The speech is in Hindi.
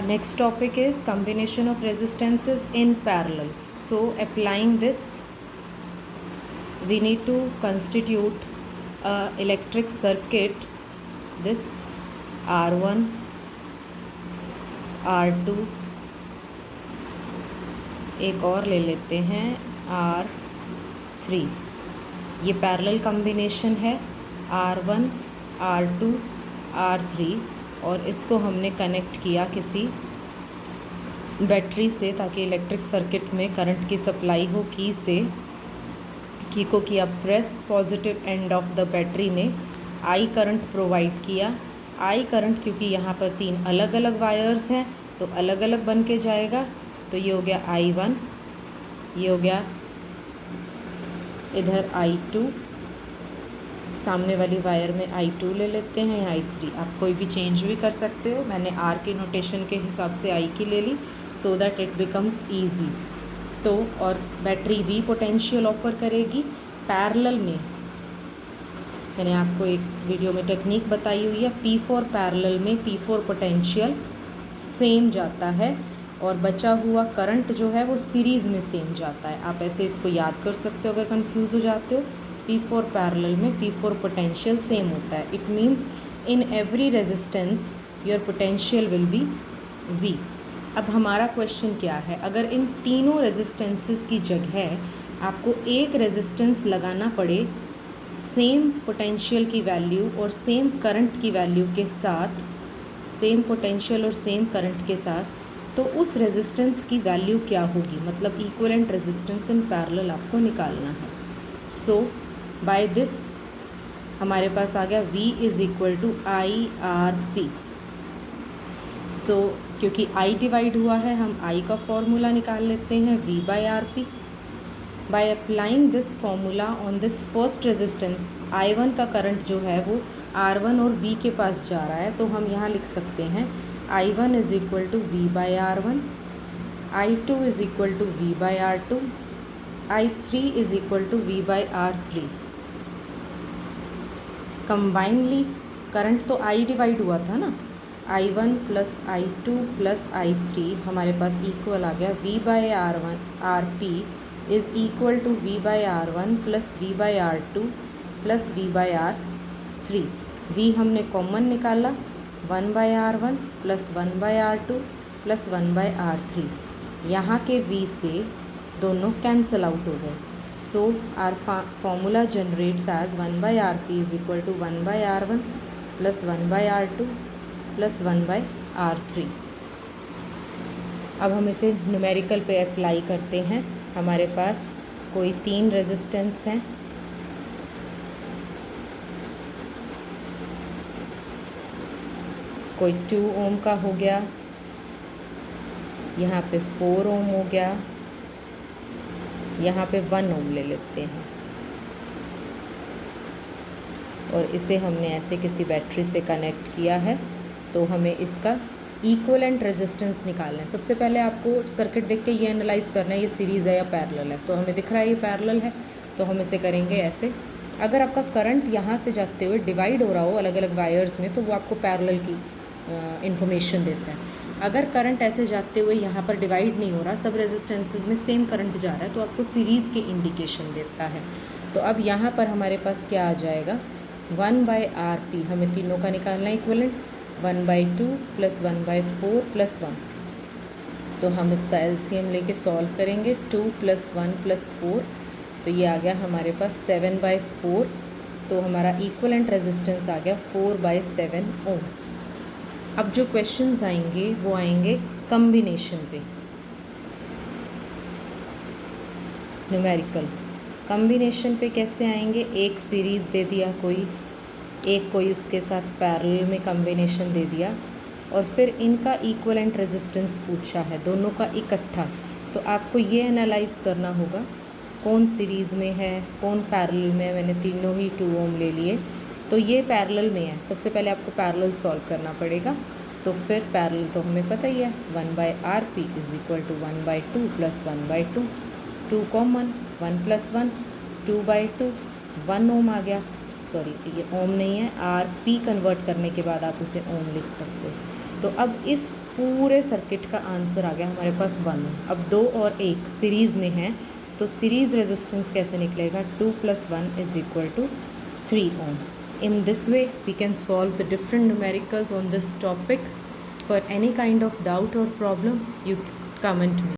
Next topic is combination of resistances in parallel. So applying this, we need to constitute a electric circuit. This R1, R2, एक और ले लेते हैं R3. ये पैरेलल कॉम्बिनेशन है R1, R2, R3 और इसको हमने कनेक्ट किया किसी बैटरी से ताकि इलेक्ट्रिक सर्किट में करंट की सप्लाई हो की को किया press. Positive end of the battery ने आई करंट प्रोवाइड किया. आई करंट क्योंकि यहाँ पर 3 अलग अलग वायर्स हैं तो अलग अलग बन के जाएगा. तो ये हो गया I1, ये हो गया इधर I2, सामने वाली वायर में I2 ले लेते हैं, I3. आप कोई भी चेंज भी कर सकते हो. मैंने R के नोटेशन के हिसाब से I की ले ली so that it becomes easy. तो और बैटरी V पोटेंशियल ऑफर करेगी पैरेलल में. मैंने आपको एक वीडियो में टेक्निक बताई हुई है. P4 पैरेलल में P4 पोटेंशियल सेम जाता है और बचा हुआ करंट जो है वो सीरीज़ में सेम जाता है. आप ऐसे इसको याद कर सकते हो अगर कंफ्यूज हो जाते हो. P4 पैरेलल में P4 पोटेंशियल सेम होता है. It means in every resistance your potential will be V. अब हमारा क्वेश्चन क्या है, अगर इन तीनों रेजिस्टेंसेस की जगह आपको एक रेजिस्टेंस लगाना पड़े सेम पोटेंशियल की वैल्यू और सेम करंट की वैल्यू के साथ, सेम पोटेंशियल और सेम करंट के साथ, तो उस रेजिस्टेंस की वैल्यू क्या होगी. मतलब इक्विवेलेंट रेजिस्टेंस इन पैरेलल आपको निकालना है. सो बाय दिस हमारे पास आ गया V is equal to IRP. So क्योंकि I डिवाइड हुआ है हम I का फॉर्मूला निकाल लेते हैं V by RP. By applying this formula on this first resistance I1 का करंट जो है वो R1 और V के पास जा रहा है तो हम यहाँ लिख सकते हैं I1 is equal to V by R1, I2 is equal to V by R2, I3 is equal to V by R3. Combinedly current तो I डिवाइड हुआ था ना, I1 plus I2 plus I3 हमारे पास इक्वल आ गया V by RP is equal to V by R1 plus V by R2 plus V by R3. V हमने कॉमन निकाला 1 by R1 plus 1 by R2 plus 1 by R3. यहाँ के V से दोनों कैंसल आउट हो गए. So our formula generates as 1 by RP is equal to 1 by R1 plus 1 by R2 plus 1 by R3. अब हम इसे न्यूमेरिकल पे अप्लाई करते हैं. हमारे पास कोई 3 रेजिस्टेंस हैं. कोई 2 ओम का हो गया, यहाँ पे 4 ओम हो गया, यहाँ पे 1 ओम ले लेते हैं और इसे हमने ऐसे किसी बैटरी से कनेक्ट किया है. तो हमें इसका इक्विवेलेंट रेजिस्टेंस निकालना है. सबसे पहले आपको सर्किट देख के ये एनालाइज करना है ये सीरीज़ है या पैरेलल है. तो हमें दिख रहा है ये पैरेलल है तो हम इसे करेंगे ऐसे. अगर आपका करंट यहाँ से जाते हुए डिवाइड हो रहा हो अलग अलग वायर्स में तो वो आपको पैरेलल की इन्फॉर्मेशन देता है. अगर करंट ऐसे जाते हुए यहाँ पर डिवाइड नहीं हो रहा, सब रेजिस्टेंसेस में सेम करंट जा रहा है तो आपको सीरीज़ के इंडिकेशन देता है. तो अब यहाँ पर हमारे पास क्या आ जाएगा 1 बाय RP. हमें तीनों का निकालना है equivalent. 1 by 2 plus 1 by 4 plus 1. तो हम इसका LCM लेके सॉल्व करेंगे. 2 प्लस 1 प्लस 4 तो ये आ गया हमारे पास 7 बाई 4. तो हमारा इक्विवेलेंट रेजिस्टेंस आ गया 4 बाई 7 ओम. अब जो क्वेश्चंस आएंगे वो आएंगे कम्बिनेशन पे, न्यूमेरिकल कम्बिनेशन पे. कैसे आएंगे, एक सीरीज़ दे दिया कोई उसके साथ पैरेलल में कम्बिनेशन दे दिया और फिर इनका इक्विवेलेंट रेजिस्टेंस पूछा है दोनों का इकट्ठा. तो आपको ये एनालाइज करना होगा कौन सीरीज़ में है कौन पैरेलल में है. मैंने तीनों ही 2 ओम ले लिए तो ये पैरेलल में है. सबसे पहले आपको पैरेलल सॉल्व करना पड़ेगा. तो फिर पैरेलल तो हमें पता ही है 1 by RP is equal to 1 by 2 plus 1 by 2. 2 common 1 plus 1 2 by 2 1 ohm आ गया. सॉरी ये ओम नहीं है, RP कन्वर्ट करने के बाद आप उसे ओम लिख सकते हो. तो अब इस पूरे सर्किट का आंसर आ गया हमारे पास 1। अब 2 और 1 सीरीज़ में है, तो सीरीज़ रेजिस्टेंस कैसे निकलेगा? 2 + 1 = 3 ohm. In this way we can solve the different numericals on this topic. For any kind of doubt or problem, you comment me.